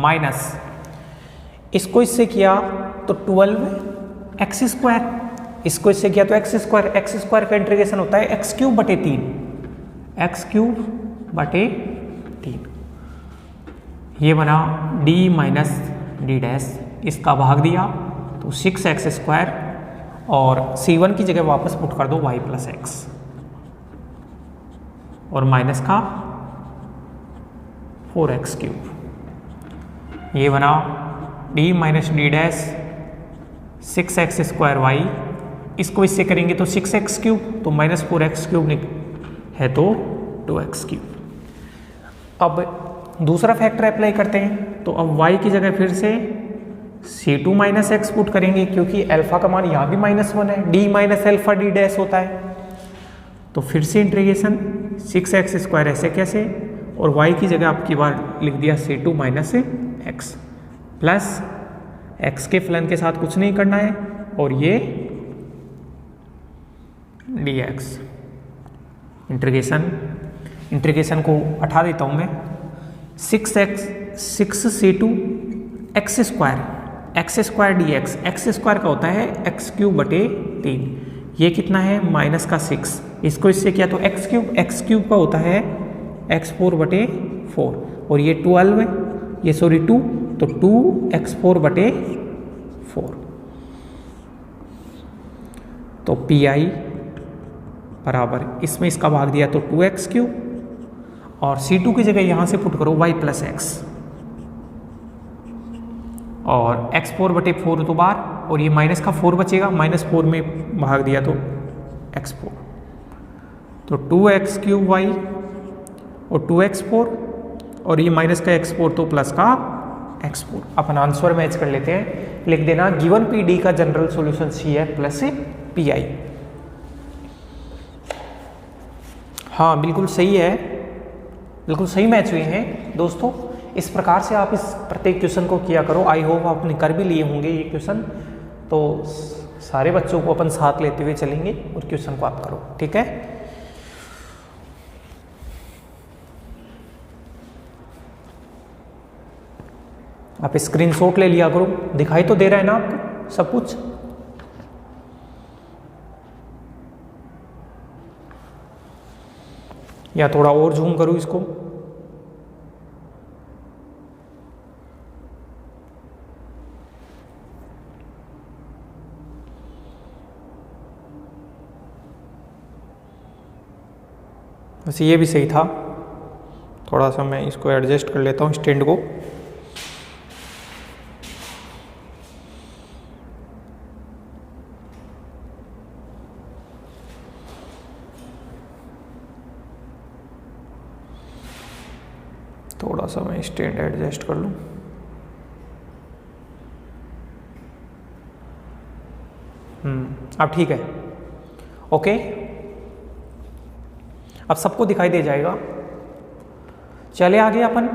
माइनस इसको इससे किया तो 12x स्क्वायर, इसको इससे किया तो x स्क्वायर का इंटीग्रेशन होता है x क्यूब बटे 3, ये बना d माइनस डी डैश, इसका भाग दिया तो 6x स्क्वायर और c1 की जगह वापस पुट कर दो y प्लस एक्स और माइनस का 4x क्यूब, ये बना d minus D dash 6x² y, इसको इससे करेंगे तो 6x³ तो -4x³ है तो 2x³। अब दूसरा फैक्टर अप्लाई करते हैं, तो अब y की जगह फिर से C2 - x पुट करेंगे, क्योंकि अल्फा का मान यहाँ भी -1 है, d - अल्फा d डैश होता है। तो फिर से इंटीग्रेशन 6x² ऐसे कैसे, और y की जगह आपकी बार लिख दिया C2 - x प्लस x के फलन के साथ कुछ नहीं करना है, और ये dx। इंटीग्रेशन को हटा देता हूँ मैं। 6C2 x² dx, x² का होता है x³/3, ये कितना है -6, इसको इससे किया तो x³ का होता है x4/4, और ये 12 है, ये सॉरी 2, तो 2x4/4, तो pi बराबर इसमें इसका भाग दिया तो 2x³, और C2 की जगह यहां से पुट करो y + x, और x4/4 तो बार, और ये माइनस का 4 बचेगा, -4 में भाग दिया तो x4, तो 2x³ और 2x4, और ये माइनस का x4 तो प्लस का x4। अपन आंसर मैच कर लेते हैं, लिख देना गिवन PD का general solution CF plus PI। हाँ बिल्कुल सही है, बिल्कुल सही मैच हुए हैं दोस्तों। इस प्रकार से आप इस प्रत्येक क्वेश्चन को किया करो। आई होप आपने कर भी लिए होंगे ये क्वेश्चन, तो सारे बच्चों को अपन साथ लेते हुए चलेंगे और क्वेश्चन को आप करो, ठीक है। आप स्क्रीनशॉट ले लिया करो, दिखाई तो दे रहा है ना आपको सब कुछ। या थोड़ा और जूम करूं इसको, वैसे ये भी सही था। थोड़ा सा मैं इसको एडजस्ट कर लेता हूँ स्टैंड को। थोड़ा सा मैं स्टैंड एडजस्ट कर लूँ। अब ठीक है, ओके। अब सबको दिखाई दे जाएगा। चले आगे अपन।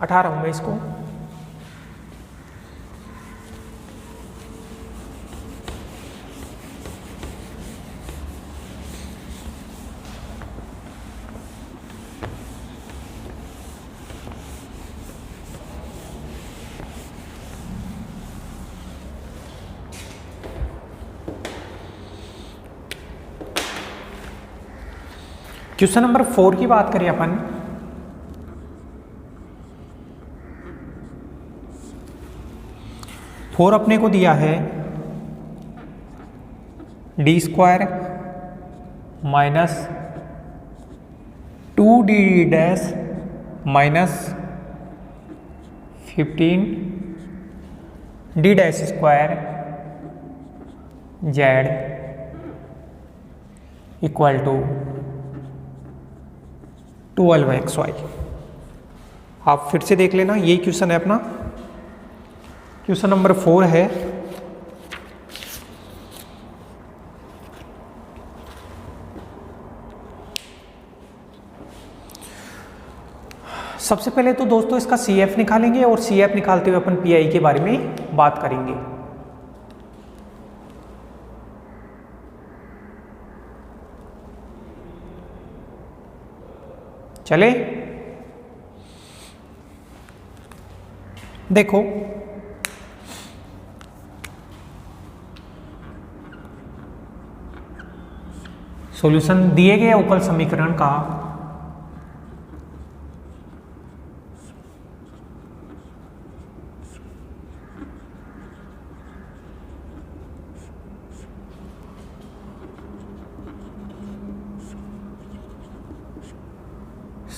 अठारह हूं मैं इसको। क्वेश्चन नंबर 4 की बात करें अपन, फोर अपने को दिया है d² minus 2d dash minus 15 d dash square z equal to 12xy। आप फिर से देख लेना, यही क्वेश्चन है अपना। क्वेश्चन नंबर 4 है। सबसे पहले तो दोस्तों इसका CF निकालेंगे, और CF निकालते हुए अपन PI के बारे में बात करेंगे। चले देखो, सॉल्यूशन दिए गए अवकल समीकरण का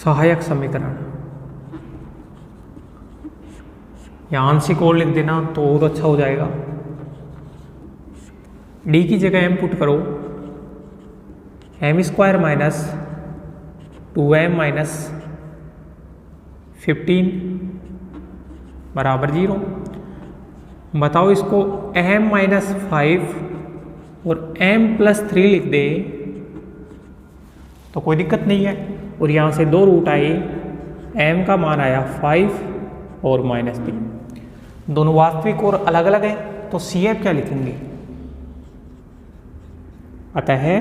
सहायक समीकरण, या आंशिक और लिख देना तो और अच्छा हो जाएगा। डी की जगह एम पुट करो, M square minus 2m minus 15 बराबर 0। बताओ इसको m माइनस 5 और m प्लस 3 लिख दे तो कोई दिक्कत नहीं है। और यहाँ से 2 रूट आए, m का मान आया 5 और माइनस 3। दोनों वास्तविक और अलग अलग हैं, तो CF क्या लिखेंगे? अतः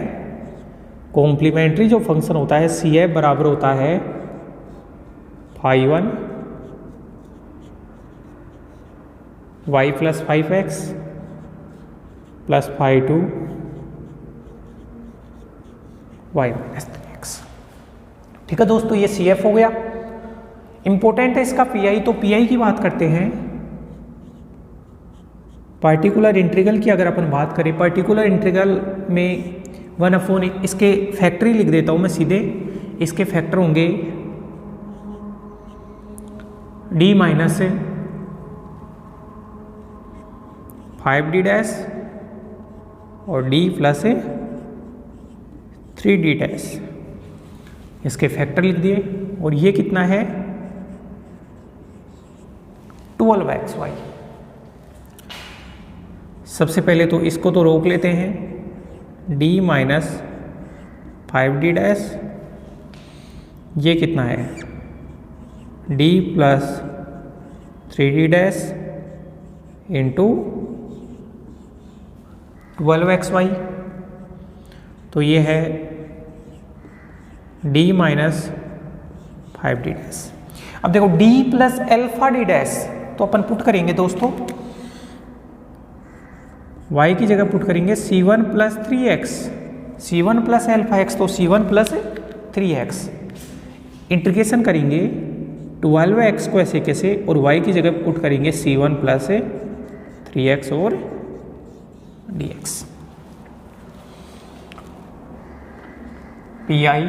कॉम्प्लीमेंट्री जो फंक्शन होता है CF बराबर होता है phi1 y plus 5x plus phi2 y minus 3x। ठीक है दोस्तों, ये CF हो गया। इंपॉर्टेंट है इसका PI, तो PI की बात करते हैं। पार्टिकुलर इंटीग्रल की अगर अपन बात करें, पार्टिकुलर इंटीग्रल में 1/, इसके फैक्टरी लिख देता हूं मैं सीधे। इसके फैक्टर होंगे d माइनस 5d डैश और d प्लस 3d डैश, इसके फैक्टर लिख दिए। और ये कितना है? 12xy। सबसे पहले तो इसको तो रोक लेते हैं, d माइनस 5d डैश, ये कितना है? d plus 3d dash into 12xy, तो ये है d माइनस 5d डैश। अब देखो d plus alpha d dash, तो अपन पुट करेंगे दोस्तों, y की जगह पुट करेंगे c1 plus 3x, c1 plus alpha x, तो c1 प्लस 3x। इंटीग्रेशन करेंगे 12x को ऐसे कैसे, और y की जगह पुट करेंगे c1 प्लस 3x और dx। PI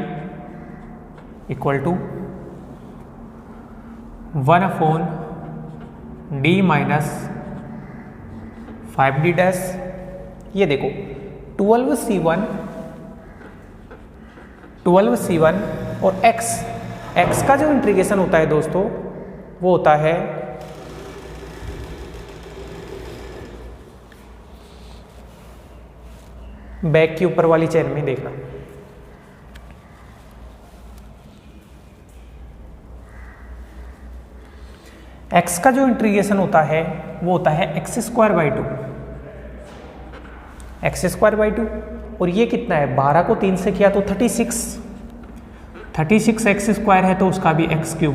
equal to 1/d minus 5d dash. ये देखो 12c1 और x का जो इंटीग्रेशन होता है दोस्तों, वो होता है बैक की ऊपर वाली चेन में देखना, x का जो इंटीग्रेशन होता है वो होता है x² 2, और ये कितना है? 12 को 3 से किया तो 36 x² है, तो उसका भी x³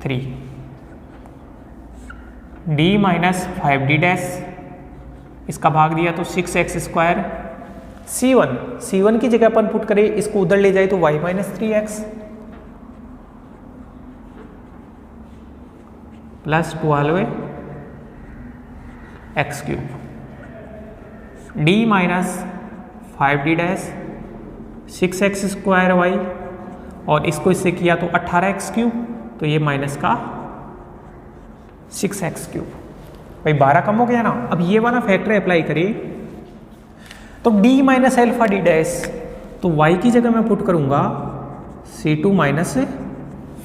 3। d minus 5d dash, इसका भाग दिया तो 6x²। c1 की जगह अपन पुट करें, इसको उधर ले जाए तो y minus 3x plus 12x³। d minus 5d dash 6x² और इसको इससे किया तो 18x³, तो ये माइनस का 6x³। भाई 12 कम हो गया ना। अब ये वाला फैक्टर अप्लाई करिए, तो d minus alpha d dash, तो y की जगह मैं पुट करूंगा c2 minus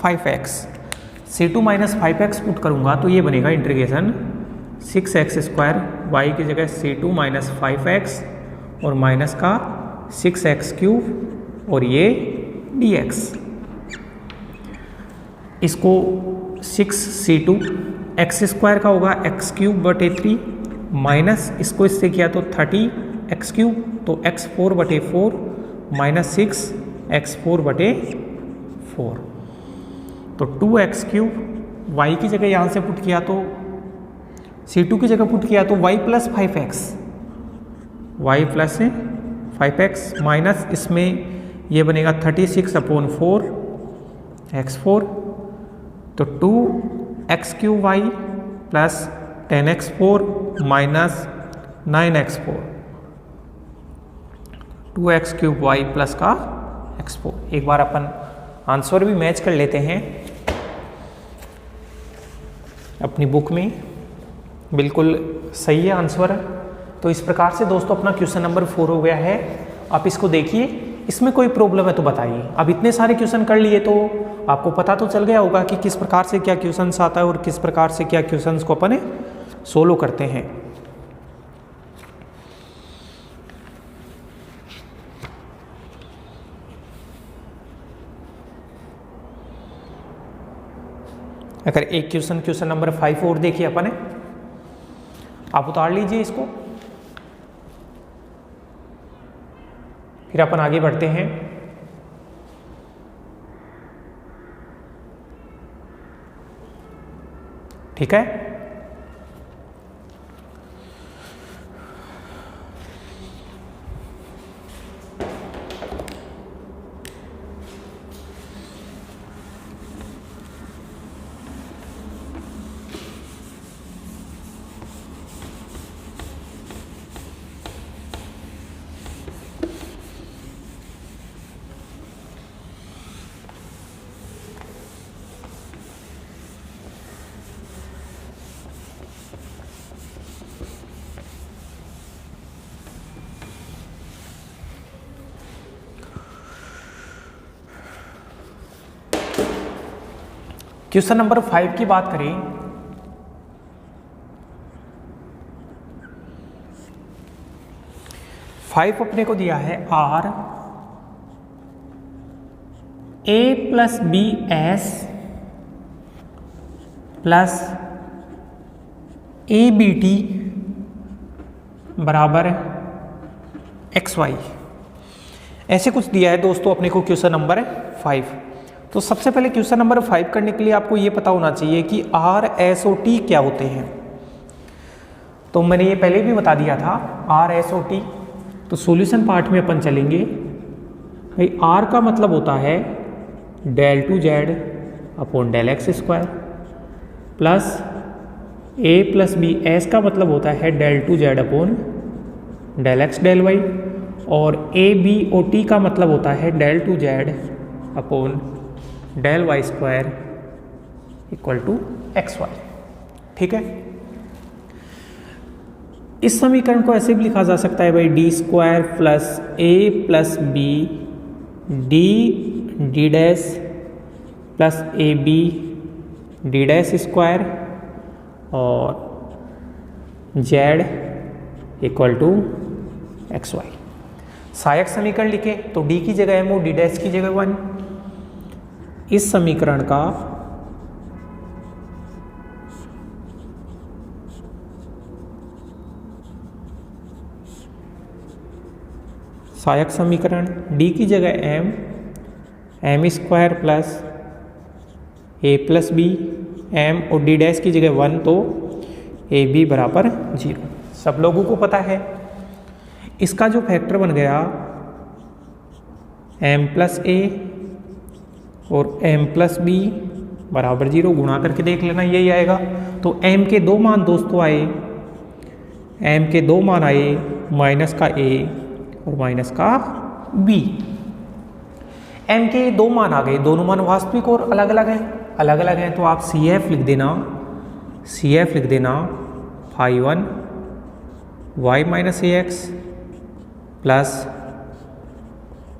5x, c2 minus 5x put करूंगा तो ये बनेगा इंटीग्रेशन 6x² y की जगह c2 माइनस 5x और माइनस का 6x³ और ये dx। इसको 6c2 x² का होगा x³/3 माइनस इसको इससे किया तो 30x³ तो x4/4 माइनस 6x4/4, तो 2x³ y की जगह यहाँ से पुट किया तो c2 की जगह पुट किया तो y प्लस 5x माइनस इसमें ये बनेगा 36/4 x4, तो 2x³ plus 10x4 minus 9x4, 2x³ plus का x4। एक बार अपन आंसर भी मैच कर लेते हैं अपनी बुक में, बिल्कुल सही है आंसर। तो इस प्रकार से दोस्तों अपना क्वेश्चन नंबर 4 हो गया है। आप इसको देखिए, इसमें कोई प्रॉब्लम है तो बताइए। अब इतने सारे क्वेश्चन कर लिए तो आपको पता तो चल गया होगा कि किस प्रकार से क्या क्वेश्चंस आता है और किस प्रकार से क्या क्वेश्चंस को अपन सोल्व करते हैं। अगर एक क्वेश्चन नंबर 5 और देखिए अपन, आप उतार लीजिए इसको, फिर अपन आगे बढ़ते हैं। ठीक है, क्वेश्चन नंबर 5 की बात करें, फाइव अपने को दिया है R A plus B S plus A B T बराबर एक्स वाई, ऐसे कुछ दिया है दोस्तों अपने को क्वेश्चन नंबर 5। तो सबसे पहले क्वेश्चन नंबर 5 करने के लिए आपको ये पता होना चाहिए कि आर एस ओ टी क्या होते हैं। तो मैंने ये पहले भी बता दिया था आर एस ओ टी। तो सॉल्यूशन पार्ट में अपन चलेंगे भाई। आर का मतलब होता है del two Z upon del X square plus A plus B, S का मतलब होता है del two Z upon del X del Y, और ए बी ओ टी का मतलब होता है del two Z upon del Y square equal to X Y. ठीक है, इस समीकरण को ऐसे भी लिखा जा सकता है भाई D square plus A plus B D D dash plus A B D dash square और Z equal to X Y. सहायक समीकरण लिखे तो डी की जगह एम ओ, डी डैश की जगह 1। इस समीकरण का सहायक समीकरण डी की जगह M, M square plus A plus B, M और डी डैश की जगह 1 तो ए बी बराबर 0। सब लोगों को पता है इसका जो फैक्टर बन गया एम प्लस ए और एम प्लस बी बराबर 0, गुणा करके देख लेना यही आएगा। तो एम के दो मान दोस्तों आए, एम के दो मान आए माइनस का ए और माइनस का बी। एम के दो मान आ गए, दोनों मान वास्तविक और अलग अलग हैं, अलग अलग हैं तो आप सी एफ लिख देना, सी एफ लिख देना phi 1 Y minus A X plus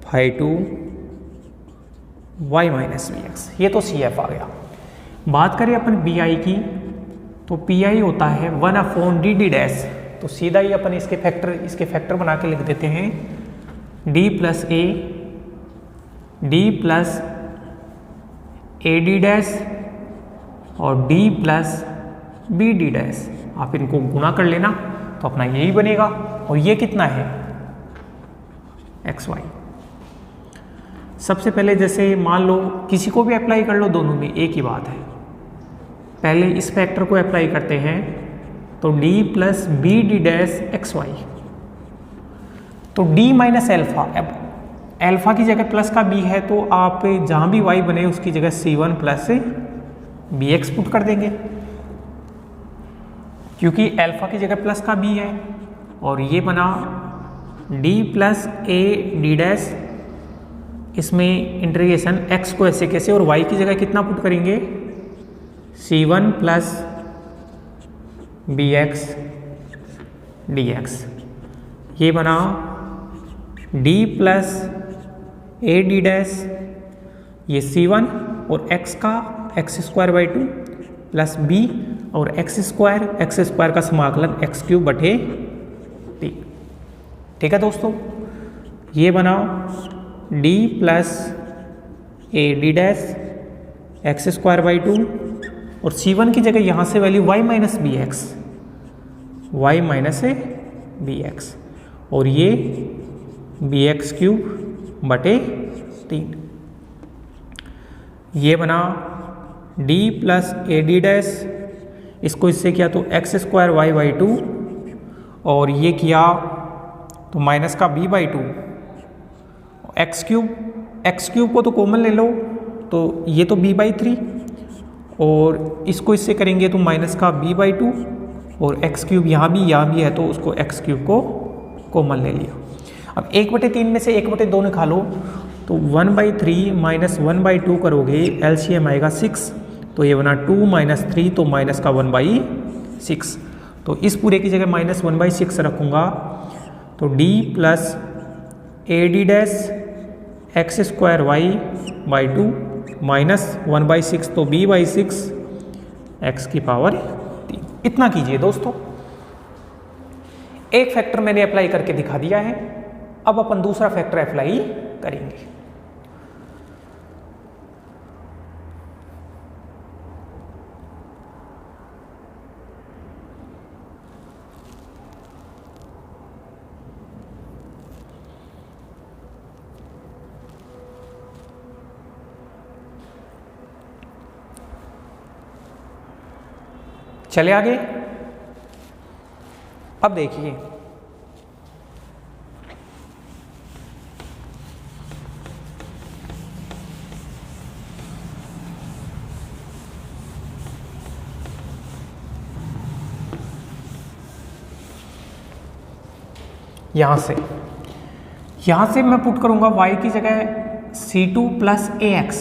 phi 2 Y minus B X. ये तो सी एफ आ गया। बात करें अपन बी आई की तो पी आई होता है 1 अपॉन डी डी डैश। तो सीधा ही अपन इसके फैक्टर बना के लिख देते हैं D plus A D plus A D dash और D plus B D dash. आप इनको गुणा कर लेना तो अपना यही बनेगा। और ये कितना है एक्स वाई। सबसे पहले जैसे मान लो किसी को भी अप्लाई कर लो, दोनों में एक ही बात है। पहले इस फैक्टर को अप्लाई करते हैं तो d plus B D dash X Y. तो d माइनस एल्फा, अब एल्फा की जगह प्लस का b है तो आप जहां भी y बने उसकी जगह c1 plus B x put कर देंगे, क्योंकि एल्फा की जगह प्लस का b है। और ये बना d plus A D dash इसमें इंटीग्रेशन x को ऐसे कैसे और y की जगह कितना पुट करेंगे, c1 प्लस bx dx। ये बना d plus a d dash, ये c1 और x का x square by 2 plus b और एक्स स्क्वायर का समाकलन एक्स क्यूब बटे 3। ठीक है दोस्तों, ये बना d plus a d dash X square by 2 और c1 की जगह यहाँ से value y minus B X और ये bx क्यूब बटे 3। ये बना d plus A D dash, इसको इससे किया तो एक्स स्क्वायर वाई बाई 2 और ये किया तो माइनस का b बाई 2, एक्स क्यूब को तो कॉमन ले लो तो ये तो b बाई 3 और इसको इससे करेंगे तो माइनस का b बाई 2 और एक्स क्यूब यहाँ भी है तो उसको एक्स क्यूब को कॉमन ले लिया। अब 1/3 में से 1/2 निकालो तो 1/3 माइनस 1/2 करोगे एलसीएम आएगा 6, तो ये बना 2 माइनस 3 तो माइनस का 1/6। तो इस पूरे की जगह माइनस 1/6 रखूँगा तो d plus A D dash X square Y by 2 minus 1/6 तो b/6 x की पावर 3। इतना कीजिए दोस्तों। एक फैक्टर मैंने अप्लाई करके दिखा दिया है, अब अपन दूसरा फैक्टर अप्लाई करेंगे। चले आगे। अब देखिए यहां से मैं पुट करूंगा y की जगह c2 प्लस ax,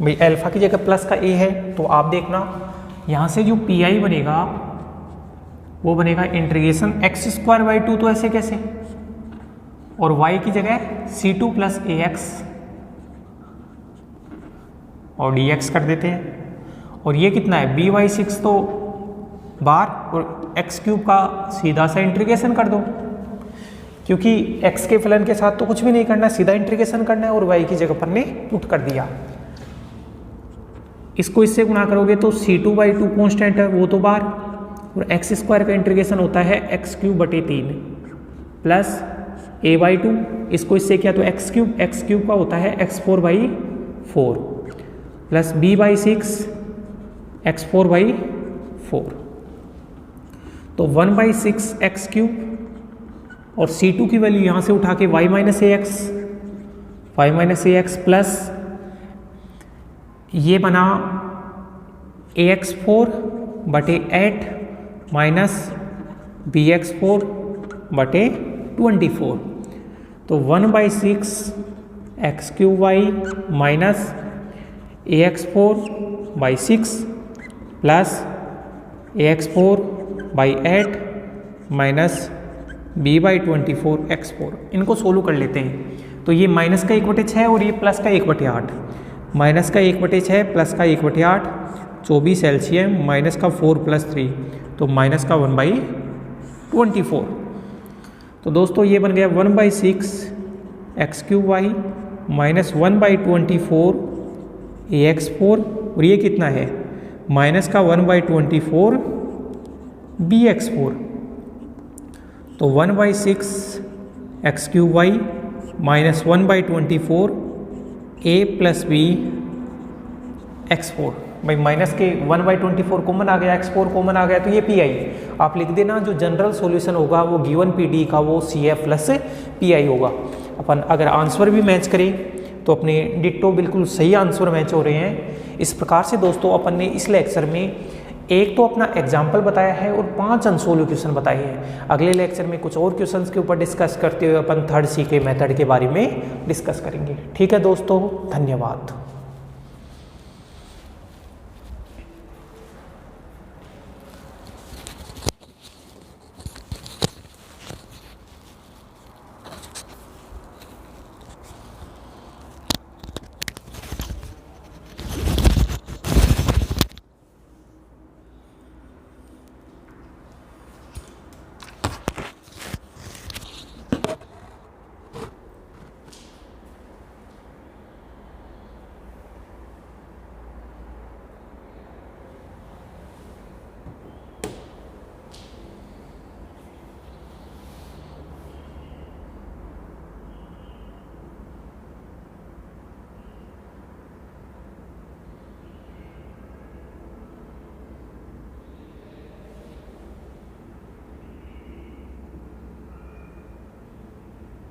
भाई अल्फा की जगह प्लस का a है तो आप देखना यहाँ से जो pi बनेगा वो बनेगा इंटीग्रेशन एक्स स्क्वायर बाई 2 तो ऐसे कैसे, और y की जगह c2 प्लस ax और dx कर देते हैं और ये कितना है b/6 तो बार और एक्स क्यूब का सीधा सा इंटीग्रेशन कर दो क्योंकि x के फलन के साथ तो कुछ भी नहीं करना है, सीधा इंटीग्रेशन करना है और y की जगह पर ने पुट कर दिया। इसको इससे गुणा करोगे तो c2/2 कांस्टेंट है वो तो बार और एक्स स्क्वायर का इंटीग्रेशन होता है एक्स क्यूब बटे 3 प्लस a/2, इसको इससे किया तो एक्स क्यूब का होता है x4/4 प्लस b/6 x4/4 तो 1/6 एक्स क्यूब और c2 की वैल्यू यहाँ से उठा के y माइनस ax प्लस ये बना ax4 बटे 8 माइनस bx4 बटे 24 तो 1/6 X cube Y minus ax4/6 plus ax4/8 minus b/24 x4। इनको सोल्व कर लेते हैं तो ये माइनस का 1/6 और ये प्लस का 1/8, माइनस का 1/6 प्लस का 1/8 24 एलसीएम माइनस का 4 प्लस 3 तो माइनस का 1/24। तो दोस्तों ये बन गया 1/6 X cube Y minus 1/24 ax4 और ये कितना है माइनस का 1/24 bx4 तो 1/6 X cube Y minus 1/24 a plus b x4। भाई माइनस के 1/24 कॉमन आ गया, x4 कॉमन आ गया तो ये pi आप लिख देना। जो जनरल सॉल्यूशन होगा वो गिवन pd का वो cf प्लस pi होगा। अपन अगर आंसर भी मैच करें तो अपने डिट्टो बिल्कुल सही आंसर मैच हो रहे हैं। इस प्रकार से दोस्तों अपन ने इस लेक्चर में एक तो अपना एग्जाम्पल बताया है और 5 अनसोल्व क्वेश्चन बताए हैं। अगले लेक्चर में कुछ और क्वेश्चंस के ऊपर डिस्कस करते हुए अपन थर्ड सी के मेथड के बारे में डिस्कस करेंगे। ठीक है दोस्तों, धन्यवाद।